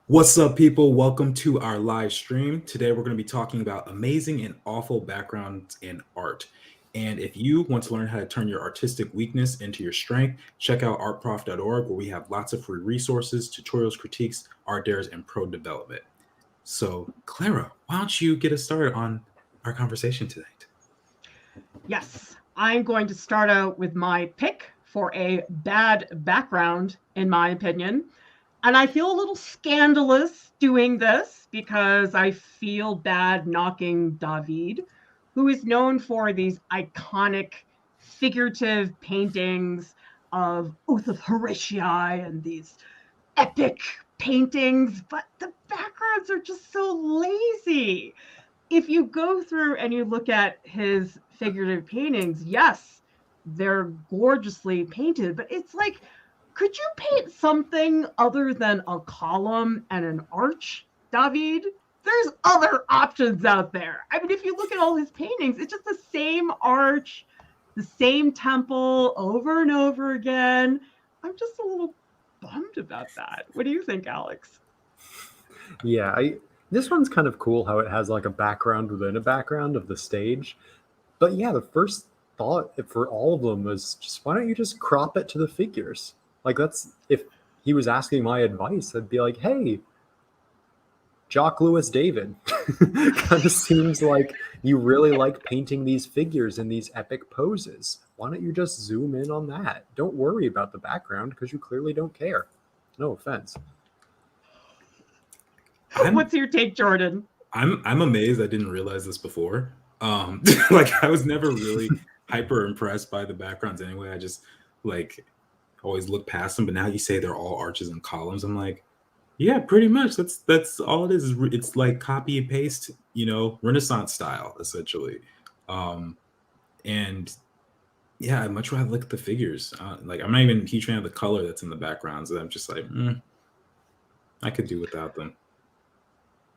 What's up, people? Welcome to our live stream. Today, we're going to be talking about amazing and awful backgrounds in art. And if you want to learn how to turn your artistic weakness into your strength, check out artprof.org, where we have lots of free resources, tutorials, critiques, art dares, and pro development. So, Clara, why don't you get us started on our conversation tonight? Yes, I'm going to start out with my pick for a bad background, in my opinion. And I feel a little scandalous doing this because I feel bad knocking David, who is known for these iconic figurative paintings of Oath of Horatii and these epic paintings, but the backgrounds are just so lazy. If you go through and you look at his figurative paintings, yes, they're gorgeously painted, but it's like, could you paint something other than a column and an arch, David? There's other options out there. I mean, if you look at all his paintings, it's just the same arch, the same temple over and over again. I'm just a little bummed about that. What do you think, Alex? Yeah, this one's kind of cool how it has like a background within a background of the stage. But yeah, the first thought for all of them was just why don't you just crop it to the figures? Like that's if he was asking my advice, I'd be like, hey, Jock Lewis David, kind of seems like you really like painting these figures in these epic poses. Why don't you just zoom in on that? Don't worry about the background because you clearly don't care. No offense. What's your take, Jordan? I'm amazed I didn't realize this before. Like I was never really hyper impressed by the backgrounds anyway. I just like always look past them. But now you say they're all arches and columns. I'm like, yeah, pretty much. That's all it is. It's like copy and paste, Renaissance style essentially. And yeah, I'd much rather look at the figures. Like I'm not even a huge fan of the color that's in the background. So I'm just like, I could do without them.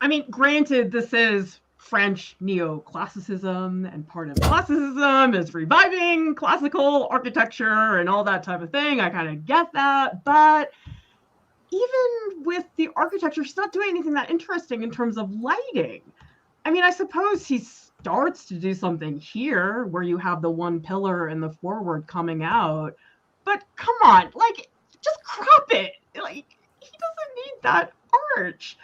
I mean, granted, this is French neoclassicism, and part of classicism is reviving classical architecture and all that type of thing. I kind of get that. But even with the architecture, she's not doing anything that interesting in terms of lighting. I mean, I suppose he starts to do something here where you have the one pillar in the forward coming out. But come on, like, just crop it. Like, he doesn't need that arch.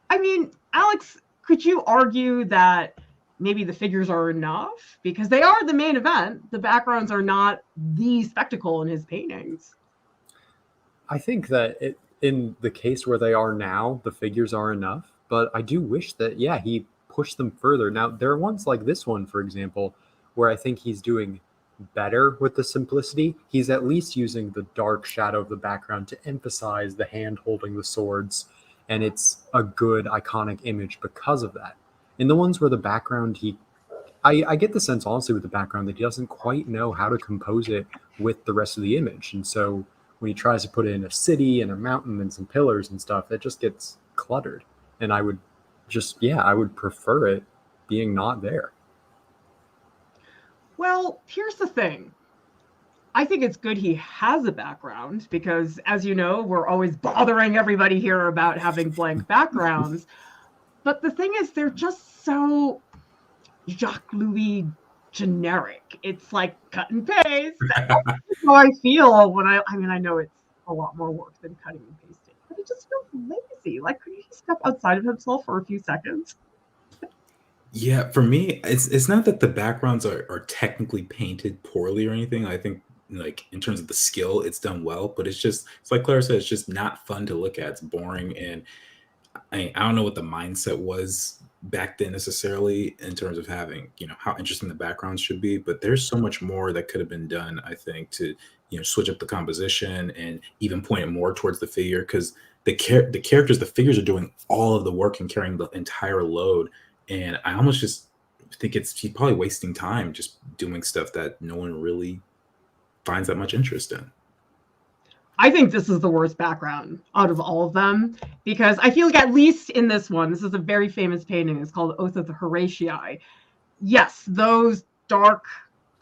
I mean, Alex, could you argue that maybe the figures are enough? Because they are the main event. The backgrounds are not the spectacle in his paintings. I think that in the case where they are now, the figures are enough. But I do wish that, yeah, he pushed them further. Now, there are ones like this one, for example, where I think he's doing better with the simplicity. He's at least using the dark shadow of the background to emphasize the hand holding the swords. And it's a good iconic image because of that. In the ones where the background, I get the sense honestly with the background that he doesn't quite know how to compose it with the rest of the image. And so when he tries to put in a city and a mountain and some pillars and stuff, it just gets cluttered. And I would prefer it being not there. Well, here's the thing. I think it's good he has a background because, as you know, we're always bothering everybody here about having blank backgrounds. But the thing is, they're just so Jacques Louis generic. It's like cut and paste. That's how I feel when I know it's a lot more work than cutting and pasting, but it just feels lazy. Like, could he step outside of himself for a few seconds? Yeah, for me, it's not that the backgrounds are technically painted poorly or anything. I think like in terms of the skill, it's done well, but it's like Clara said, it's just not fun to look at. It's boring, and I don't know what the mindset was back then necessarily in terms of having how interesting the backgrounds should be. But there's so much more that could have been done, I think, to switch up the composition and even point it more towards the figure because the characters, the figures are doing all of the work and carrying the entire load. And I almost just think he's probably wasting time just doing stuff that no one really finds that much interest in. I think this is the worst background out of all of them because I feel like at least in this one, this is a very famous painting. It's called Oath of the Horatii. Yes, those dark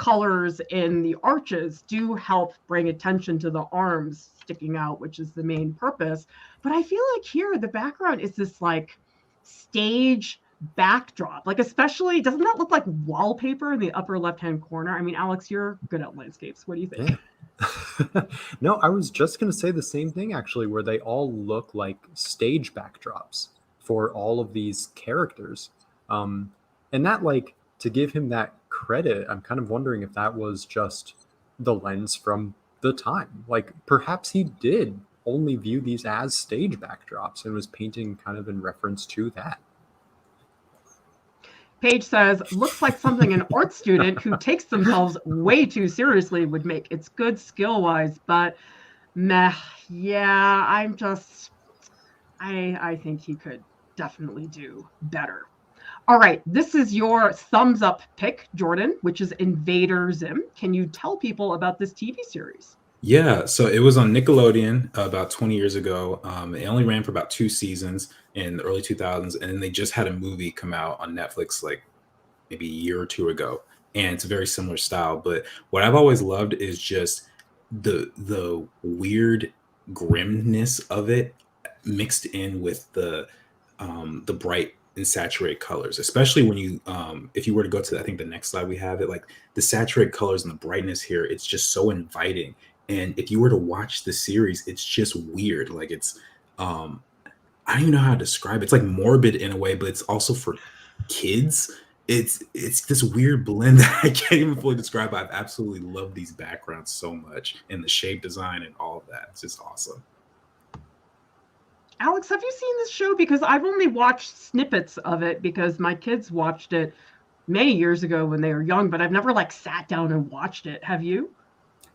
colors in the arches do help bring attention to the arms sticking out, which is the main purpose. But I feel like here the background is this like stage backdrop, like especially doesn't that look like wallpaper in the upper left-hand corner? I mean, Alex, you're good at landscapes. What do you think? Yeah. No, I was just going to say the same thing actually, where they all look like stage backdrops for all of these characters. And that, like, to give him that credit, I'm kind of wondering if that was just the lens from the time. Like, perhaps he did only view these as stage backdrops and was painting kind of in reference to that. Paige says, looks like something an art student who takes themselves way too seriously would make. It's good skill-wise, but meh, yeah, I think he could definitely do better. All right, this is your thumbs up pick, Jordan, which is Invader Zim. Can you tell people about this TV series? Yeah, so it was on Nickelodeon about 20 years ago. It only ran for about 2 seasons in the early 2000s, and then they just had a movie come out on Netflix like maybe a year or two ago, and it's a very similar style. But what I've always loved is just the weird grimness of it mixed in with the bright and saturated colors, especially when you if you were to go to, I think the next slide we have it, like the saturated colors and the brightness here, it's just so inviting. And if you were to watch the series, it's just weird. Like it's I don't even know how to describe it. It's like morbid in a way, but it's also for kids. It's this weird blend that I can't even fully describe. I've absolutely loved these backgrounds so much, and the shape design and all of that. It's just awesome. Alex, have you seen this show? Because I've only watched snippets of it because my kids watched it many years ago when they were young, but I've never like sat down and watched it. Have you?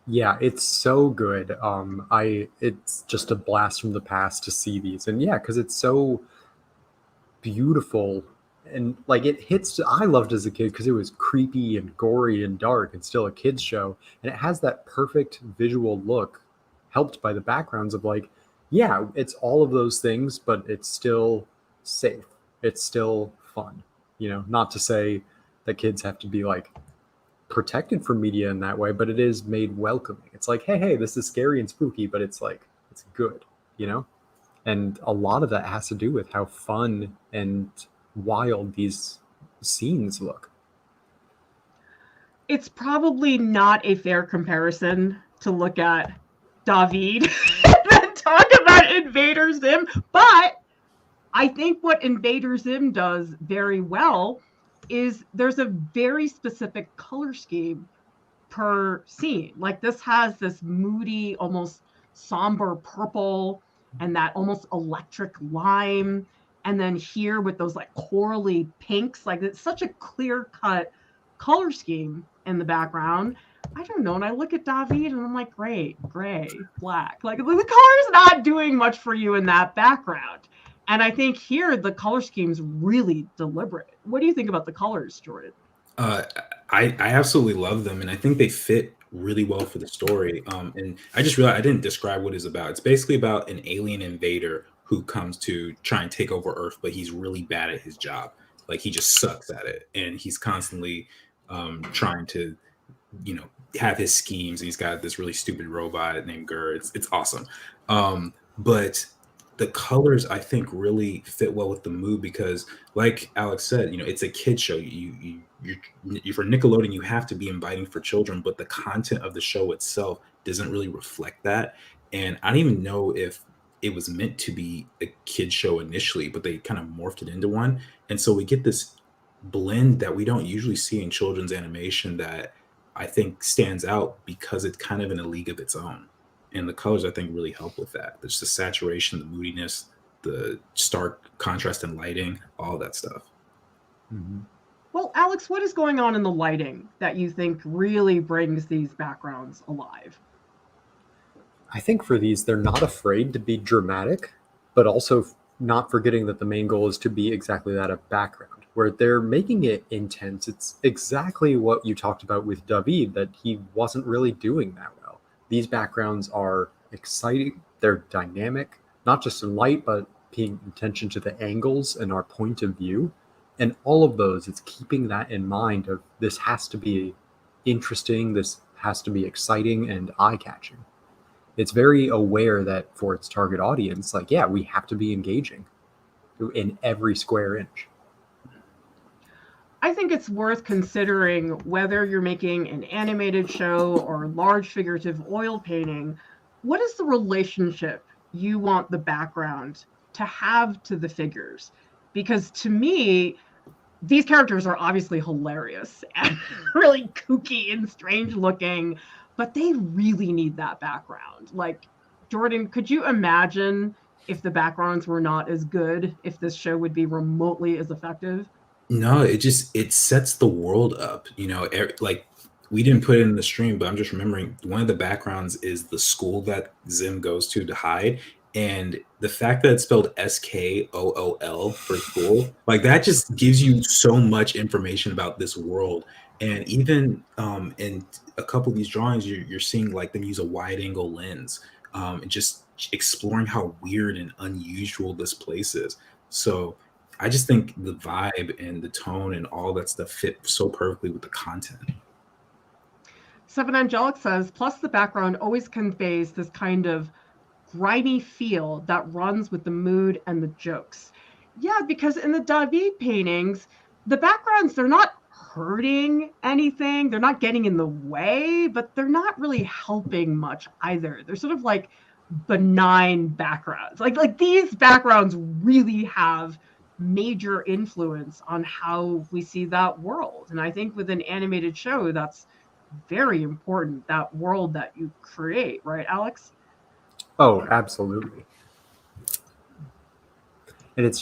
Yeah, it's so good. It's just a blast from the past to see these. And yeah, because it's so beautiful and like it hits. I loved as a kid because it was creepy and gory and dark and still a kid's show. And it has that perfect visual look helped by the backgrounds of like, yeah, it's all of those things, but it's still safe. It's still fun. You know, not to say that kids have to be like protected from media in that way, but it is made welcoming. It's like, hey, this is scary and spooky, but it's like, it's good, you know? And a lot of that has to do with how fun and wild these scenes look. It's probably not a fair comparison to look at David and then talk about Invader Zim, but I think what Invader Zim does very well is there's a very specific color scheme per scene. Like this has this moody, almost somber purple and that almost electric lime. And then here with those like corally pinks, like it's such a clear cut color scheme in the background. I don't know. And I look at David and I'm like, gray, black. Like the color's not doing much for you in that background. And I think here the color scheme's really deliberate. What do you think about the colors, Jordan? I absolutely love them, and I think they fit really well for the story. And I just realized I didn't describe what it's about. It's basically about an alien invader who comes to try and take over Earth, but he's really bad at his job. Like he just sucks at it, and he's constantly trying to, have his schemes. He's got this really stupid robot named Gur. It's awesome. But the colors I think really fit well with the mood because, like Alex said, it's a kid show. You're for Nickelodeon. You have to be inviting for children, but the content of the show itself doesn't really reflect that. And I don't even know if it was meant to be a kid show initially, but they kind of morphed it into one. And so we get this blend that we don't usually see in children's animation that I think stands out because it's kind of in a league of its own. And the colors, I think, really help with that. There's the saturation, the moodiness, the stark contrast in lighting, all that stuff. Mm-hmm. Well, Alex, what is going on in the lighting that you think really brings these backgrounds alive? I think for these, they're not afraid to be dramatic, but also not forgetting that the main goal is to be exactly that, a background, where they're making it intense. It's exactly what you talked about with David, that he wasn't really doing that well. These backgrounds are exciting, they're dynamic, not just in light, but paying attention to the angles and our point of view. And all of those, it's keeping that in mind of this has to be interesting. This has to be exciting and eye-catching. It's very aware that for its target audience, like, yeah, we have to be engaging in every square inch. I think it's worth considering whether you're making an animated show or large figurative oil painting. What is the relationship you want the background to have to the figures? Because to me, these characters are obviously hilarious and really kooky and strange looking, but they really need that background. Like, Jordan, could you imagine if the backgrounds were not as good, if this show would be remotely as effective? No, it sets the world up. Like we didn't put it in the stream, but I'm just remembering one of the backgrounds is the school that Zim goes to hide, and the fact that it's spelled SKOOL for school, like that just gives you so much information about this world. And even in a couple of these drawings, you're seeing like them use a wide angle lens, and just exploring how weird and unusual this place is. So I just think the vibe and the tone and all that stuff fit so perfectly with the content. Seven Angelic says, plus the background always conveys this kind of grimy feel that runs with the mood and the jokes. Yeah, because in the David paintings, the backgrounds, they're not hurting anything. They're not getting in the way, but they're not really helping much either. They're sort of like benign backgrounds. Like these backgrounds really have major influence on how we see that world. And I think with an animated show, that's very important, that world that you create, right, Alex? Oh, absolutely. And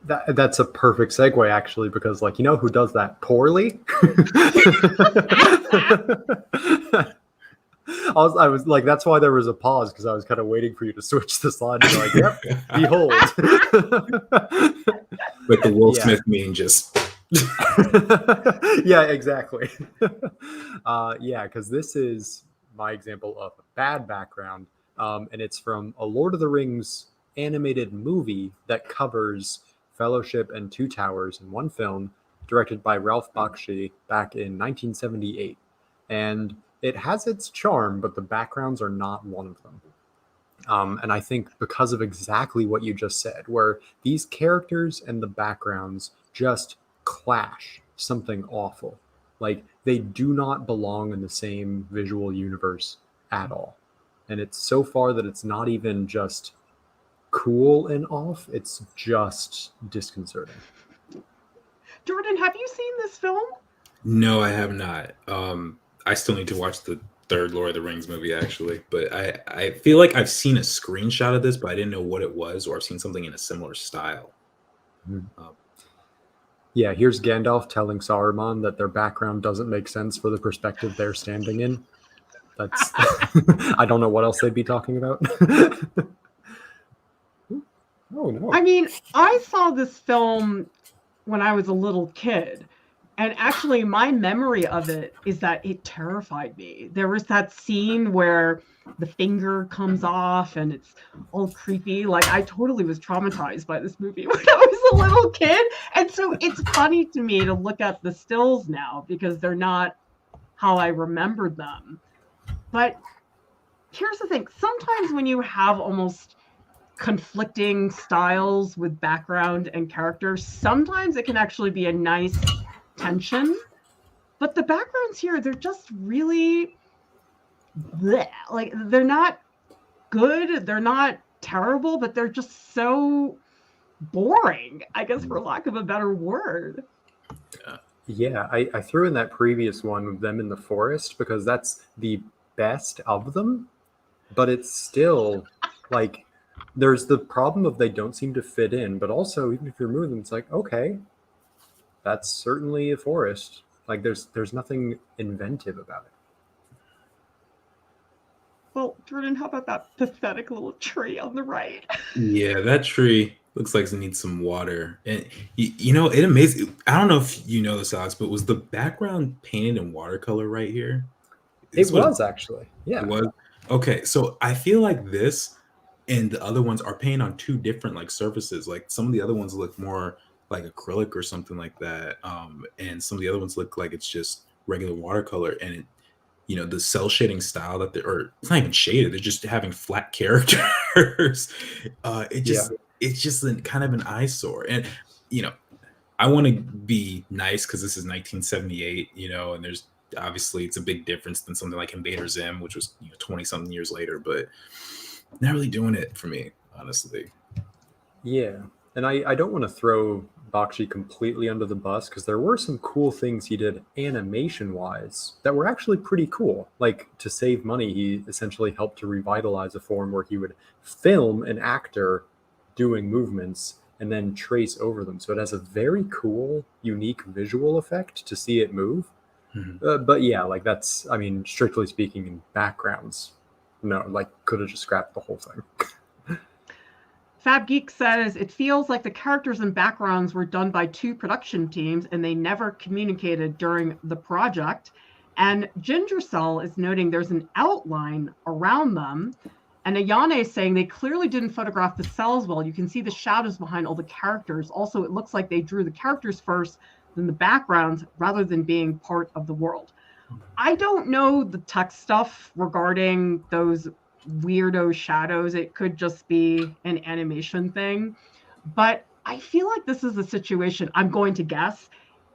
that's a perfect segue, actually, because, like, you know who does that poorly? I was like, that's why there was a pause, because I was kind of waiting for you to switch the slide. And like, yep, behold. With the Will Smith meme just. Yeah, exactly. Yeah, because this is my example of a bad background, and it's from a Lord of the Rings animated movie that covers Fellowship and Two Towers in one film, directed by Ralph Bakshi back in 1978. And it has its charm, but the backgrounds are not one of them. And I think because of exactly what you just said, where these characters and the backgrounds just clash something awful. Like, they do not belong in the same visual universe at all. And it's so far that it's not even just cool and off, it's just disconcerting. Jordan, have you seen this film? No, I have not. I still need to watch the third Lord of the Rings movie, actually. But I feel like I've seen a screenshot of this, but I didn't know what it was, or I've seen something in a similar style. Yeah, here's Gandalf telling Saruman that their background doesn't make sense for the perspective they're standing in. That's I don't know what else they'd be talking about. Oh no. I mean, I saw this film when I was a little kid. And actually, my memory of it is that it terrified me. There was that scene where the finger comes off and it's all creepy. Like, I totally was traumatized by this movie when I was a little kid. And so it's funny to me to look at the stills now because they're not how I remembered them. But here's the thing. Sometimes when you have almost conflicting styles with background and characters, sometimes it can actually be a nice tension. But the backgrounds here, they're just really bleh. Like, they're not good, they're not terrible, but they're just so boring, I guess, for lack of a better word. Yeah, I threw in that previous one with them in the forest because that's the best of them, but it's still like there's the problem of they don't seem to fit in, but also even if you remove them, it's like, okay, that's certainly a forest. Like there's nothing inventive about it. Well, Jordan, how about that pathetic little tree on the right? Yeah, that tree looks like it needs some water. And it amazes. I don't know if you know this, Alex, but was the background painted in watercolor right here? It was actually. Yeah. It was. Okay, so I feel like this and the other ones are painted on two different like surfaces. Like some of the other ones look more like acrylic or something like that. And some of the other ones look like it's just regular watercolor, and it, the cell shading style that or it's not even shaded, they're just having flat characters. It Yeah. just it's just kind of an eyesore. And you know, I want to be nice because this is 1978, and there's obviously it's a big difference than something like Invader Zim, which was 20 something years later, but not really doing it for me, honestly. Yeah. And I don't want to throw Bakshi completely under the bus because there were some cool things he did animation wise that were actually pretty cool. Like to save money, he essentially helped to revitalize a form where he would film an actor doing movements and then trace over them. So it has a very cool, unique visual effect to see it move. But yeah, like that's, I mean, strictly speaking, in backgrounds, no, like could have just scrapped the whole thing. Fab Geek says it feels like the characters and backgrounds were done by 2 production teams and they never communicated during the project. And Ginger Cell is noting there's an outline around them. And Ayane is saying they clearly didn't photograph the cells well. You can see the shadows behind all the characters. Also, it looks like they drew the characters first, then the backgrounds, rather than being part of the world. I don't know the tech stuff regarding those weirdo shadows. It could just be an animation thing. But I feel like this is a situation, I'm going to guess,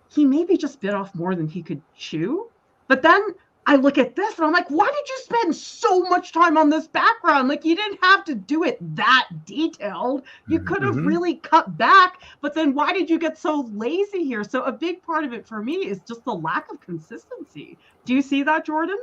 he maybe just bit off more than he could chew. But then I look at this and I'm like, why did you spend so much time on this background? Like, you didn't have to do it that detailed. You could have really cut back, but then why did you get so lazy here? So a big part of it for me is just the lack of consistency. Do you see that, Jordan?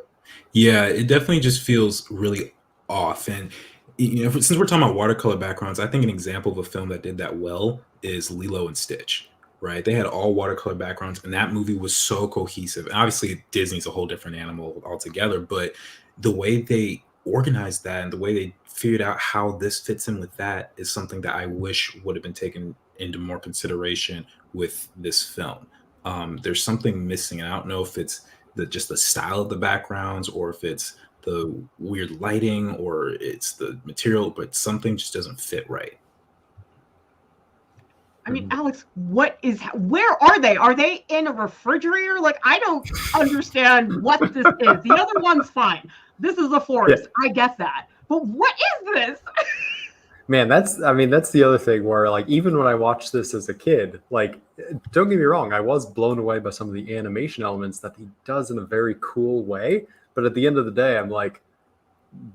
Yeah, it definitely just feels really off. And since we're talking about watercolor backgrounds, I think an example of a film that did that well is Lilo and Stitch. Right, they had all watercolor backgrounds, and that movie was so cohesive. And obviously, Disney's a whole different animal altogether, but the way they organized that and the way they figured out how this fits in with that is something that I wish would have been taken into more consideration with this film. There's something missing, and I don't know if it's just the style of the backgrounds, or if it's the weird lighting, or it's the material, but something just doesn't fit right. I mean, Alex, where are they? Are they in a refrigerator? Like, I don't understand what this is. The other one's fine. This is a forest. Yeah. I get that. But what is this? Man, that's the other thing where, like, even when I watched this as a kid, like, don't get me wrong, I was blown away by some of the animation elements that he does in a very cool way. But at the end of the day, I'm like,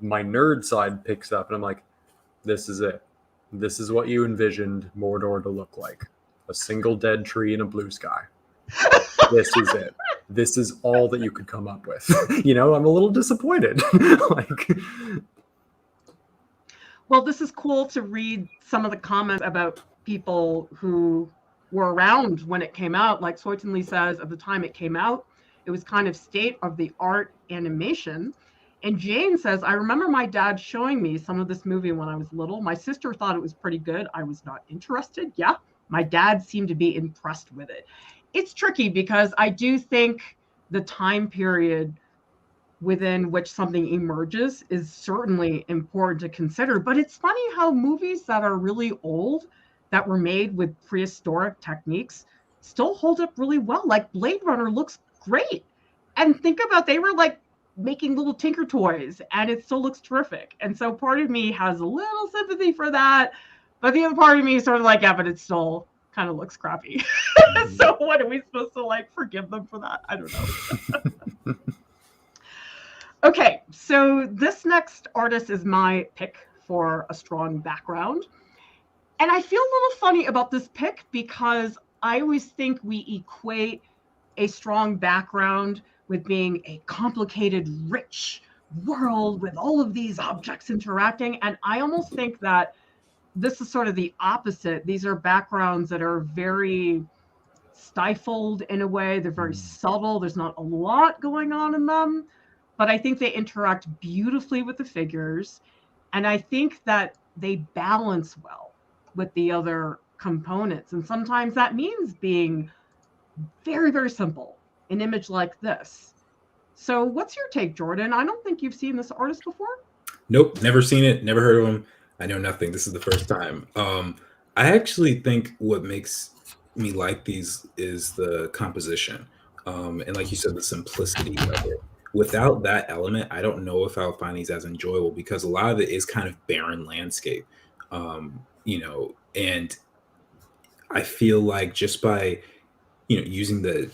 my nerd side picks up and I'm like, this is it. This is what you envisioned Mordor to look like. A single dead tree in a blue sky. This is it. This is all that you could come up with. I'm a little disappointed. Well, this is cool to read some of the comments about people who were around when it came out. Like Soitin says, at the time it came out, it was kind of state-of-the-art animation. And Jane says, I remember my dad showing me some of this movie when I was little. My sister thought it was pretty good. I was not interested. Yeah, my dad seemed to be impressed with it. It's tricky because I do think the time period within which something emerges is certainly important to consider. But it's funny how movies that are really old, that were made with prehistoric techniques, still hold up really well. Like Blade Runner looks great. And think about, they were like making little Tinker Toys, and it still looks terrific. And so part of me has a little sympathy for that, but the other part of me is sort of like, yeah, but it still kind of looks crappy. So what, are we supposed to like forgive them for that? I don't know. Okay, so this next artist is my pick for a strong background. And I feel a little funny about this pick because I always think we equate a strong background with being a complicated, rich world with all of these objects interacting. And I almost think that this is sort of the opposite. These are backgrounds that are very stifled in a way. They're very subtle. There's not a lot going on in them, but I think they interact beautifully with the figures. And I think that they balance well with the other components. And sometimes that means being very, very simple. An image like this. So what's your take, Jordan? I don't think you've seen this artist before. Nope, never seen it, never heard of him. I know nothing. This is the first time. I actually think what makes me like these is the composition. And like you said, the simplicity of it. Without that element, I don't know if I'll find these as enjoyable because a lot of it is kind of barren landscape, and I feel like just by using the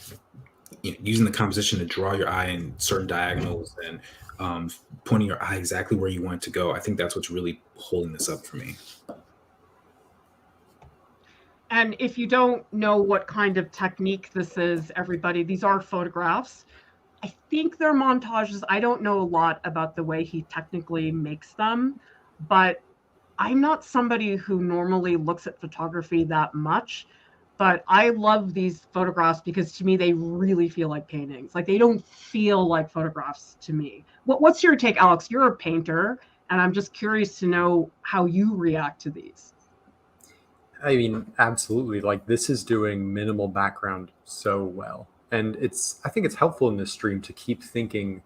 composition to draw your eye in certain diagonals and um, pointing your eye exactly where you want it to go, I think that's what's really holding this up for me. And if you don't know what kind of technique this is, everybody, these are photographs. I think they're montages. I don't know a lot about the way he technically makes them, but I'm not somebody who normally looks at photography that much. But I love these photographs because to me, they really feel like paintings. Like they don't feel like photographs to me. What's your take, Alex? You're a painter, and I'm just curious to know how you react to these. I mean, absolutely. Like this is doing minimal background so well. And I think it's helpful in this stream to keep thinking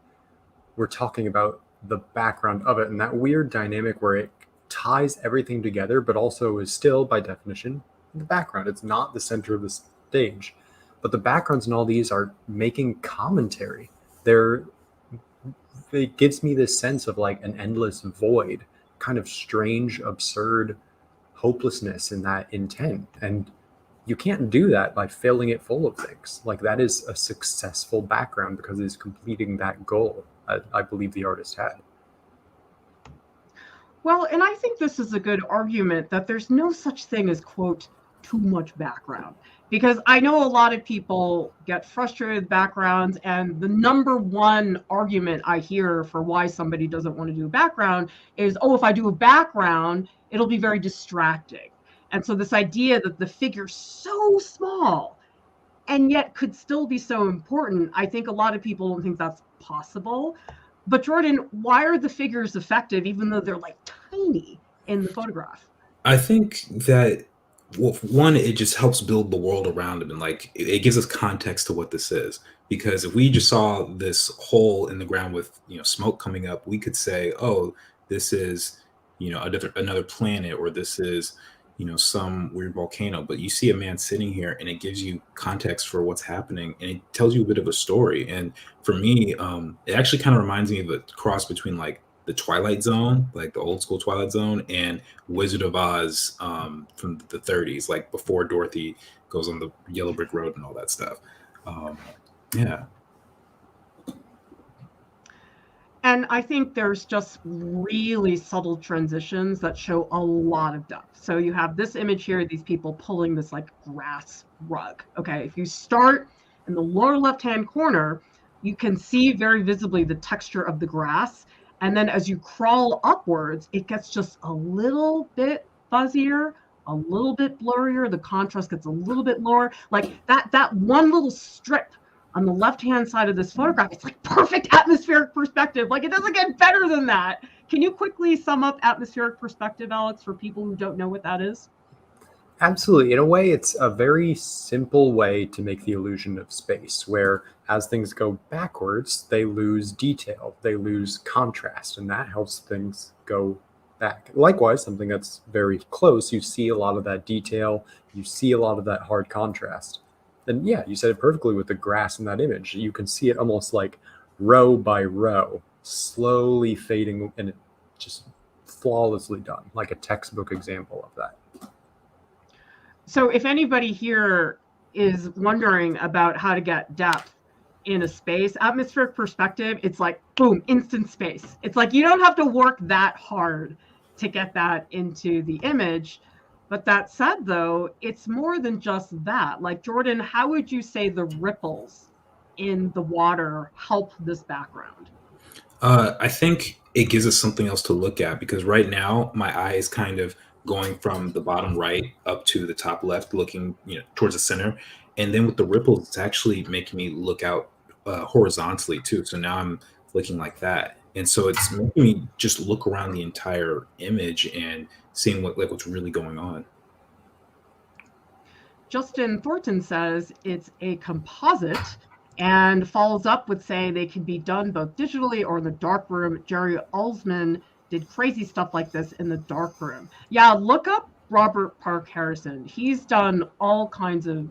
we're talking about the background of it and that weird dynamic where it ties everything together, but also is still, by definition, the background. It's not the center of the stage. But the backgrounds in all these are making commentary. It gives me this sense of like an endless void, kind of strange, absurd hopelessness in that intent. And you can't do that by filling it full of things. Like that is a successful background because it's completing that goal I believe the artist had. Well, and I think this is a good argument that there's no such thing as, quote, too much background. Because I know a lot of people get frustrated with backgrounds, and the number one argument I hear for why somebody doesn't want to do a background is, oh, if I do a background, it'll be very distracting. And so this idea that the figure's so small and yet could still be so important, I think a lot of people don't think that's possible. But Jordan, why are the figures effective even though they're like tiny in the photograph? I think that, well, one, it just helps build the world around him, and like it gives us context to what this is. Because if we just saw this hole in the ground with smoke coming up, we could say, "Oh, this is another planet," or "This is some weird volcano." But you see a man sitting here, and it gives you context for what's happening, and it tells you a bit of a story. And for me, it actually kind of reminds me of a cross between like the Twilight Zone, like the old school Twilight Zone, and Wizard of Oz from the 30s, like before Dorothy goes on the yellow brick road and all that stuff. Yeah. And I think there's just really subtle transitions that show a lot of depth. So you have this image here, these people pulling this like grass rug. Okay, if you start in the lower left-hand corner, you can see very visibly the texture of the grass. And then as you crawl upwards, it gets just a little bit fuzzier, a little bit blurrier. The contrast gets a little bit lower. Like that one little strip on the left-hand side of this photograph, it's like perfect atmospheric perspective. Like it doesn't get better than that. Can you quickly sum up atmospheric perspective, Alex, for people who don't know what that is? Absolutely. In a way, it's a very simple way to make the illusion of space, where as things go backwards, they lose detail, they lose contrast, and that helps things go back. Likewise, something that's very close, you see a lot of that detail, you see a lot of that hard contrast. And yeah, you said it perfectly with the grass in that image. You can see it almost like row by row, slowly fading, and it just flawlessly done, like a textbook example of that. So if anybody here is wondering about how to get depth in a space, atmospheric perspective, it's like, boom, instant space. It's like you don't have to work that hard to get that into the image. But that said, though, it's more than just that. Like, Jordan, how would you say the ripples in the water help this background? I think it gives us something else to look at, because right now my eye is kind of going from the bottom right up to the top left, looking towards the center, and then with the ripples, it's actually making me look out horizontally too. So now I'm looking like that, and so it's making me just look around the entire image and seeing what's really going on. Justin Thornton says it's a composite and follows up with saying they can be done both digitally or in the darkroom. Jerry Alsman did crazy stuff like this in the darkroom. Yeah, look up Robert Park Harrison. He's done all kinds of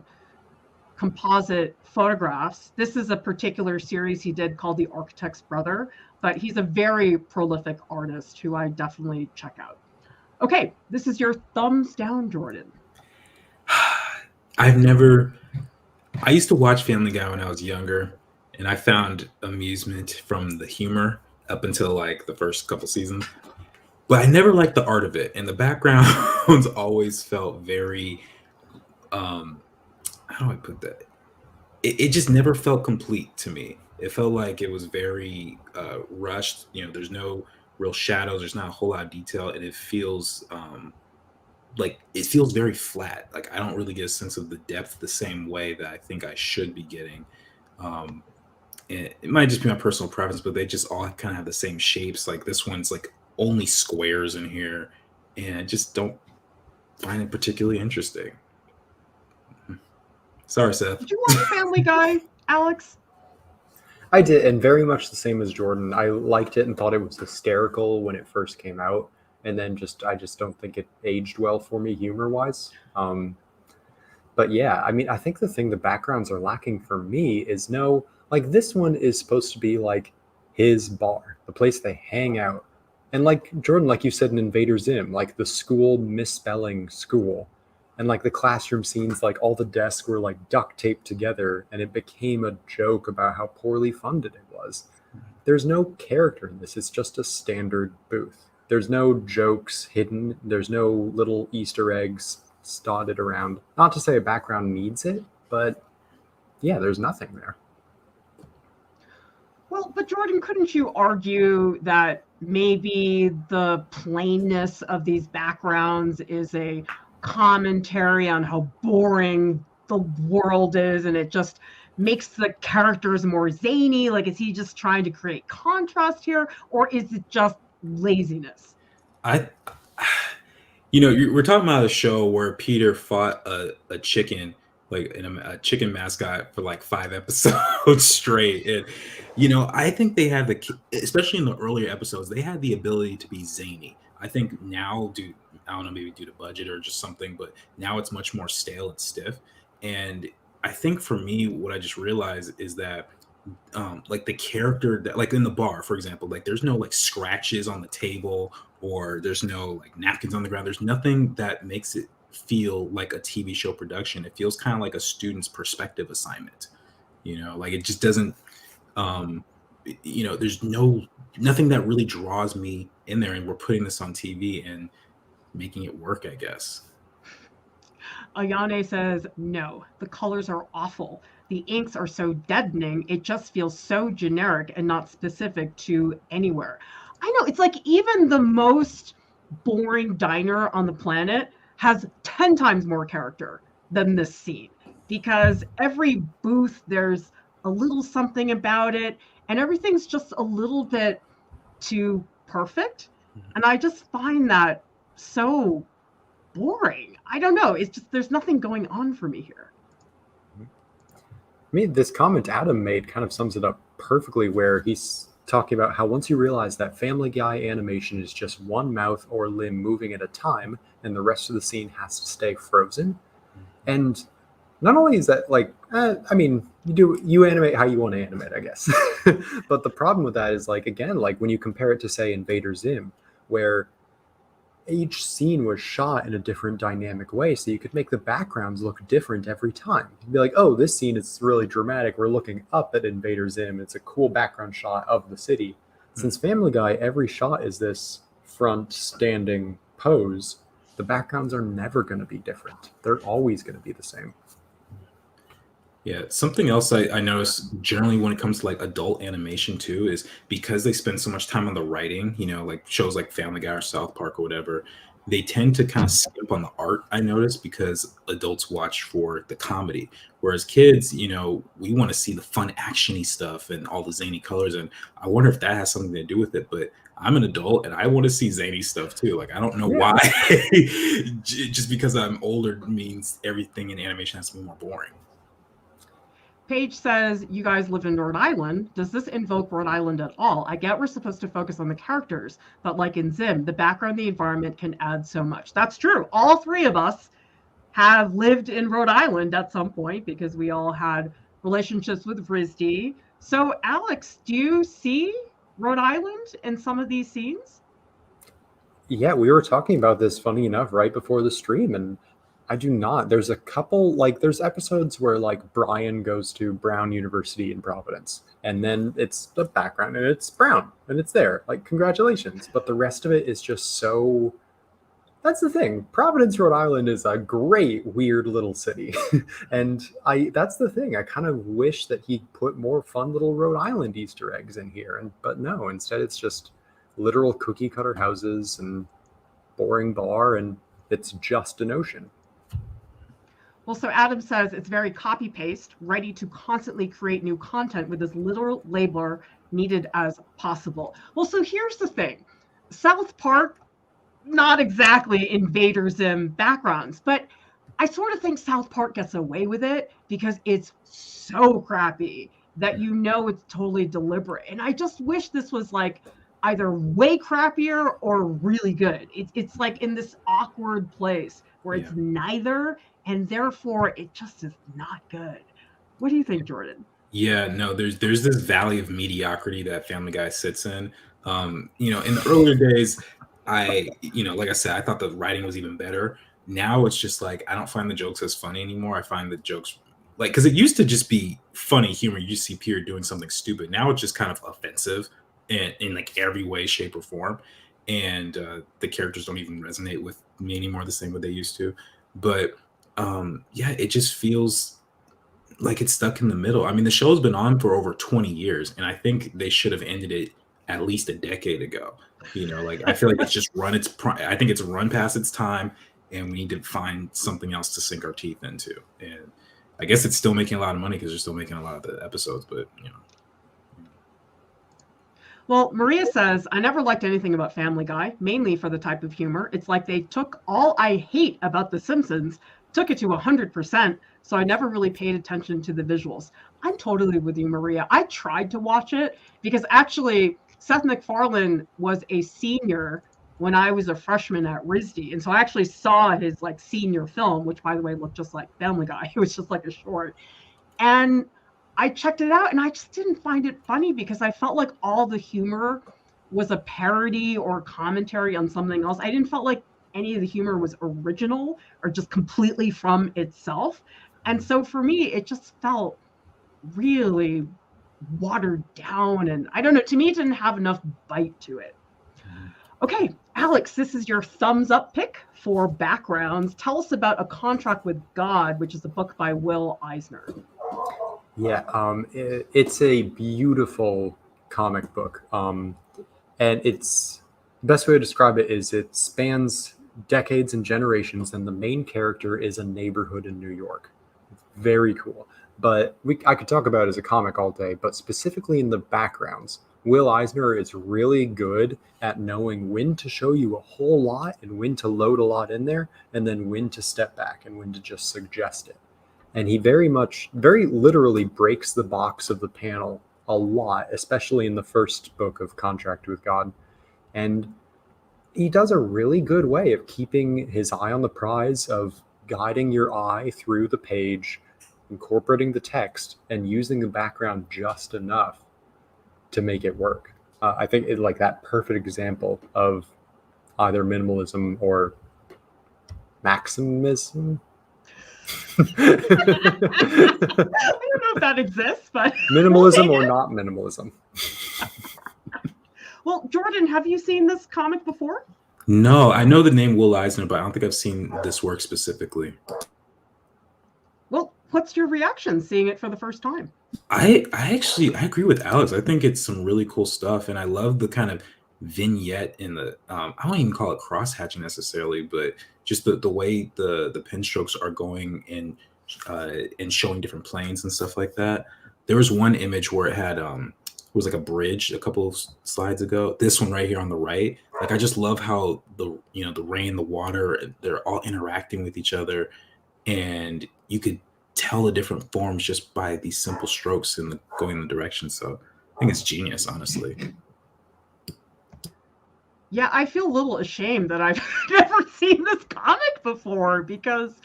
composite photographs. This is a particular series he did called The Architect's Brother, but he's a very prolific artist who I definitely check out. Okay, this is your thumbs down, Jordan. I used to watch Family Guy when I was younger, and I found amusement from the humor up until like the first couple seasons. But I never liked the art of it, and the backgrounds always felt very how do I put that? It just never felt complete to me. It felt like it was very rushed. There's no real shadows. There's not a whole lot of detail, and it feels very flat. Like I don't really get a sense of the depth the same way that I think I should be getting. And it might just be my personal preference, but they just all kind of have the same shapes. Like this one's like only squares in here, and I just don't find it particularly interesting. Sorry, Seth. Did you watch Family Guy, Alex? I did, and very much the same as Jordan. I liked it and thought it was hysterical when it first came out, and then I just don't think it aged well for me humor-wise. But yeah, I mean, I think the backgrounds are lacking for me is like this one is supposed to be like his bar, the place they hang out. And like Jordan, like you said in Invader Zim, like the school misspelling school. And like the classroom scenes, like all the desks were like duct taped together, and it became a joke about how poorly funded it was. There's no character in this. It's just a standard booth. There's no jokes hidden. There's no little Easter eggs dotted around. Not to say a background needs it, but yeah, there's nothing there. Well, but Jordan, couldn't you argue that maybe the plainness of these backgrounds is a commentary on how boring the world is, and it just makes the characters more zany? Like, is he just trying to create contrast here, or is it just laziness? We're talking about a show where Peter fought a chicken, like a chicken mascot for like 5 episodes straight. And I think they have especially in the earlier episodes, they had the ability to be zany. I think now, I don't know, maybe due to budget or just something, but now it's much more stale and stiff. And I think for me, what I just realized is that like the character that, like in the bar, for example, like there's no like scratches on the table, or there's no like napkins on the ground. There's nothing that makes it feel like a TV show production. It feels kind of like a student's perspective assignment. Like it just doesn't, there's nothing that really draws me in there, and we're putting this on TV and making it work, I guess. Ayane says, no, the colors are awful. The inks are so deadening. It just feels so generic and not specific to anywhere. I know, it's like even the most boring diner on the planet has 10 times more character than this scene, because every booth, there's a little something about it, and everything's just a little bit too perfect. And I just find that so boring. I don't know. It's just, there's nothing going on for me here. I mean, this comment Adam made kind of sums it up perfectly, where he's talking about how once you realize that Family Guy animation is just one mouth or limb moving at a time, and the rest of the scene has to stay frozen. And not only is that like, I mean, you animate how you want to animate, I guess. But the problem with that is, like, again, like when you compare it to, say, Invader Zim, where each scene was shot in a different dynamic way, so you could make the backgrounds look different every time. You'd be like, oh, this scene is really dramatic. We're looking up at Invader Zim. It's a cool background shot of the city. Since Family Guy, every shot is this front standing pose. The backgrounds are never going to be different. They're always going to be the same. Yeah, something else I notice generally when it comes to like adult animation too is because they spend so much time on the writing, like shows like Family Guy or South Park or whatever, they tend to kind of skip on the art, I notice, because adults watch for the comedy. Whereas kids, we want to see the fun actiony stuff and all the zany colors. And I wonder if that has something to do with it. But I'm an adult and I want to see zany stuff too. Like, I don't know why. Just because I'm older means everything in animation has to be more boring. Paige says, you guys live in Rhode Island. Does this invoke Rhode Island at all? I get we're supposed to focus on the characters, but like in Zim, the background, the environment can add so much. That's true. All three of us have lived in Rhode Island at some point because we all had relationships with RISD. So, Alex, do you see Rhode Island in some of these scenes? Yeah, we were talking about this, funny enough, right before the stream, and I do not. There's a couple, like, there's episodes where, like, Brian goes to Brown University in Providence, and then it's the background, and it's Brown, and it's there. Like, congratulations. But the rest of it is just so... That's the thing. Providence, Rhode Island is a great, weird little city. And that's the thing. I kind of wish that he put more fun little Rhode Island Easter eggs in here. But no, instead it's just literal cookie cutter houses and boring bar, and it's just an ocean. Well, so Adam says it's very copy paste, ready to constantly create new content with as little labor needed as possible. Well, so here's the thing. South Park, not exactly Invader Zim backgrounds, but I sort of think South Park gets away with it because it's so crappy that you know it's totally deliberate. And I just wish this was like either way crappier or really good. It's like in this awkward place where it's neither, and therefore it just is not good. What do you think, Jordan? Yeah, no, there's this valley of mediocrity that Family Guy sits in. You know, in the earlier days, like I said, I thought the writing was even better. Now it's just like, I don't find the jokes as funny anymore. I find the jokes like, because it used to just be funny humor. You just see Peter doing something stupid. Now it's just kind of offensive in like every way, shape, or form. And the characters don't even resonate with me anymore the same way they used to. But yeah, it just feels like it's stuck in the middle. I mean, the show's been on for over 20 years, and I think they should have ended it at least a decade ago. You know, like, I feel like it's just I think it's run past its time, and we need to find something else to sink our teeth into. And I guess it's still making a lot of money because they're still making a lot of the episodes, but you know. Well, Maria says, I never liked anything about Family Guy, mainly for the type of humor. It's like they took all I hate about The Simpsons, took it to 100%, so I never really paid attention to the visuals. I'm totally with you, Maria. I tried to watch it because actually Seth MacFarlane was a senior when I was a freshman at RISD. And so I actually saw his like senior film, which by the way looked just like Family Guy. It was just like a short. And I checked it out and I just didn't find it funny because I felt like all the humor was a parody or commentary on something else. I didn't feel like any of the humor was original or just completely from itself. And so for me, it just felt really watered down. And I don't know, to me, it didn't have enough bite to it. Okay, Alex, this is your thumbs up pick for backgrounds. Tell us about A Contract with God, which is a book by Will Eisner. Yeah, it's a beautiful comic book. And it's the best way to describe it is it spans decades and generations, and the main character is a neighborhood in New York. Very cool. But I could talk about it as a comic all day, but specifically in the backgrounds, Will Eisner is really good at knowing when to show you a whole lot and when to load a lot in there, and then when to step back and when to just suggest it. And he very literally breaks the box of the panel a lot, especially in the first book of Contract with God. And he does a really good way of keeping his eye on the prize, of guiding your eye through the page, incorporating the text, and using the background just enough to make it work. I think it's like that perfect example of either minimalism or maximism. I don't know if that exists, but minimalism or not minimalism. Well, Jordan, have you seen this comic before? No, I know the name Will Eisner, but I don't think I've seen this work specifically. Well, what's your reaction seeing it for the first time? I agree with Alex. I think it's some really cool stuff, and I love the kind of vignette in the I don't even call it cross hatching necessarily, but just the way the pen strokes are going and showing different planes and stuff like that. There was one image where it had it was like a bridge a couple of slides ago. This one right here on the right, like, I just love how the rain, the water, they're all interacting with each other, and you could tell the different forms just by these simple strokes and going in the direction. So I think it's genius, honestly. Yeah, I feel a little ashamed that I've never seen this comic before because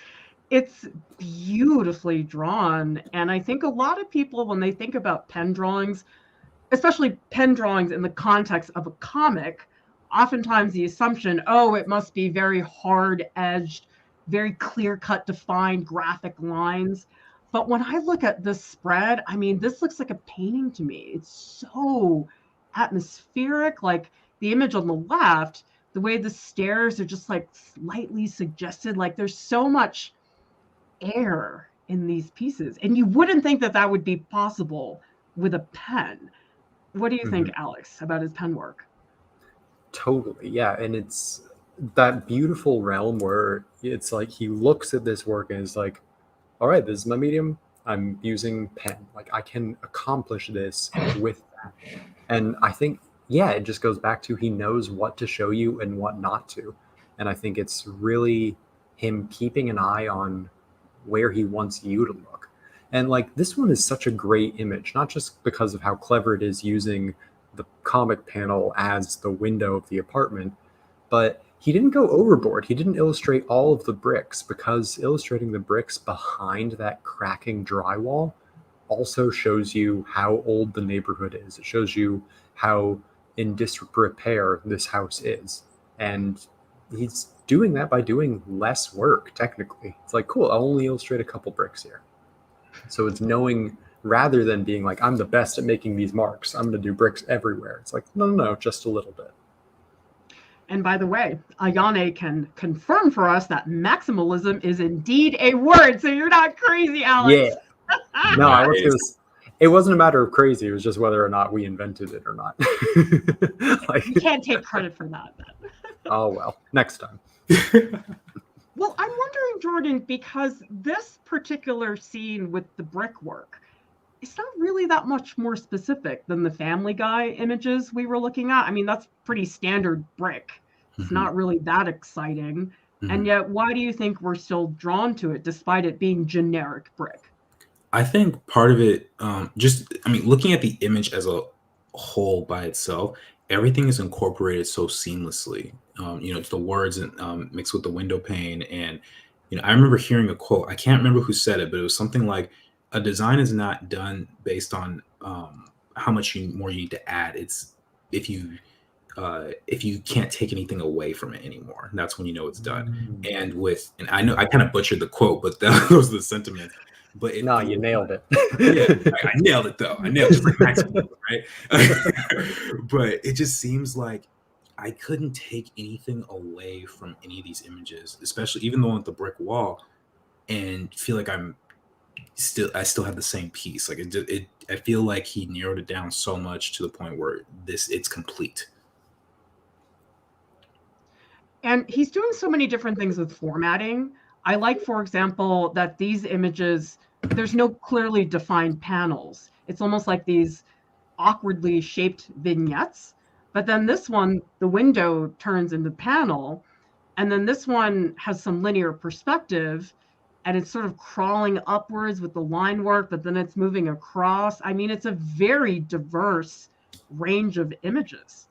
It's beautifully drawn. And I think a lot of people, when they think about pen drawings, especially pen drawings in the context of a comic, oftentimes the assumption, oh, it must be very hard edged, very clear cut, defined graphic lines. But when I look at this spread, I mean, this looks like a painting to me. It's so atmospheric. Like the image on the left, the way the stairs are just like slightly suggested, like there's so much air in these pieces. And you wouldn't think that that would be possible with a pen. What do you think, Alex, about his pen work? Totally, yeah. And it's that beautiful realm where it's like he looks at this work and is like, all right, this is my medium. I'm using pen. Like I can accomplish this with that. And I think, yeah, it just goes back to he knows what to show you and what not to. And I think it's really him keeping an eye on where he wants you to look. And like this one is such a great image, not just because of how clever it is using the comic panel as the window of the apartment, but he didn't go overboard. He didn't illustrate all of the bricks, because illustrating the bricks behind that cracking drywall also shows you how old the neighborhood is. It shows you how in disrepair this house is. And he's doing that by doing less work, technically. It's like, cool, I'll only illustrate a couple bricks here. So it's knowing, rather than being like, I'm the best at making these marks, I'm going to do bricks everywhere. It's like, no, just a little bit. And by the way, Ayane can confirm for us that maximalism is indeed a word. So you're not crazy, Alex. Yeah. No, it wasn't a matter of crazy. It was just whether or not we invented it or not. Like, you can't take credit for that, then. Oh, well, next time. Well, I'm wondering, Jordan, because this particular scene with the brickwork, it's not really that much more specific than the Family Guy images we were looking at. I mean, that's pretty standard brick. It's not really that exciting. And yet, why do you think we're still drawn to it, despite it being generic brick? I think part of it, looking at the image as a whole by itself, everything is incorporated so seamlessly. It's the words and mixed with the window pane. And, I remember hearing a quote. I can't remember who said it, but it was something like, a design is not done based on how much more you need to add. It's if you can't take anything away from it anymore, that's when you know it's done. And I know I kind of butchered the quote, but that was the sentiment. But no, you nailed it. Yeah, I nailed it though. I nailed it for maximum, right? But it just seems like I couldn't take anything away from any of these images, especially even the one with the brick wall, and feel like I still have the same piece. Like I feel like he narrowed it down so much to the point where it's complete. And he's doing so many different things with formatting. I like, for example, that these images, there's no clearly defined panels. It's almost like these awkwardly shaped vignettes. But then this one, the window turns into panel. And then this one has some linear perspective, and it's sort of crawling upwards with the line work, but then it's moving across. I mean, it's a very diverse range of images.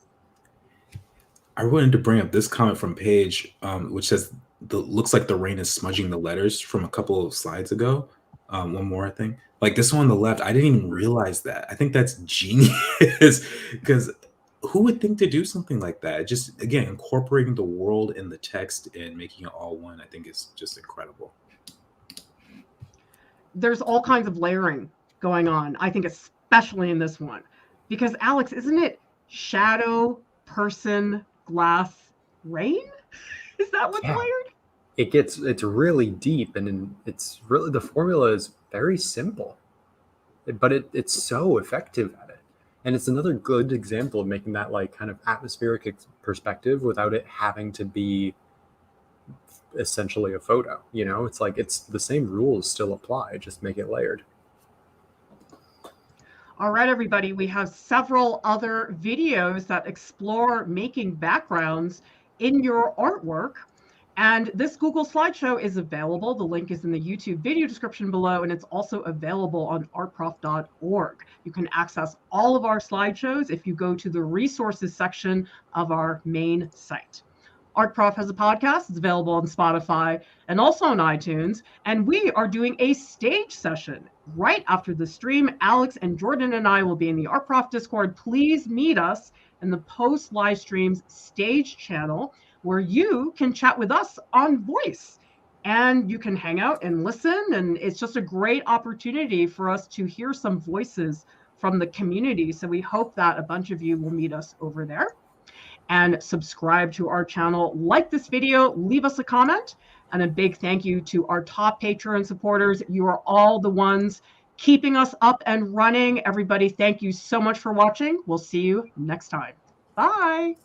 I wanted to bring up this comment from Paige, which says, looks like the rain is smudging the letters from a couple of slides ago. One more, I think. Like this one on the left, I didn't even realize that. I think that's genius, because who would think to do something like that? Just, again, incorporating the world and the text and making it all one, I think is just incredible. There's all kinds of layering going on, I think, especially in this one. Because, Alex, isn't it shadow, person, glass, rain? Is that what's layered? It's really deep, and it's really, the formula is very simple, but it's so effective at it. And it's another good example of making that like kind of atmospheric perspective without it having to be essentially a photo. It's like it's the same rules still apply, just make it layered. All right, everybody, we have several other videos that explore making backgrounds in your artwork. And this Google slideshow is available. The link is in the YouTube video description below, and it's also available on artprof.org. You can access all of our slideshows if you go to the resources section of our main site. Art Prof has a podcast. It's available on Spotify and also on iTunes. And we are doing a stage session right after the stream. Alex and Jordan and I will be in the Art Prof Discord. Please meet us in the post live streams stage channel where you can chat with us on voice. And you can hang out and listen. And it's just a great opportunity for us to hear some voices from the community. So we hope that a bunch of you will meet us over there. And subscribe to our channel, like this video, leave us a comment, and a big thank you to our top Patreon supporters. You are all the ones keeping us up and running. Everybody, thank you so much for watching. We'll see you next time. Bye.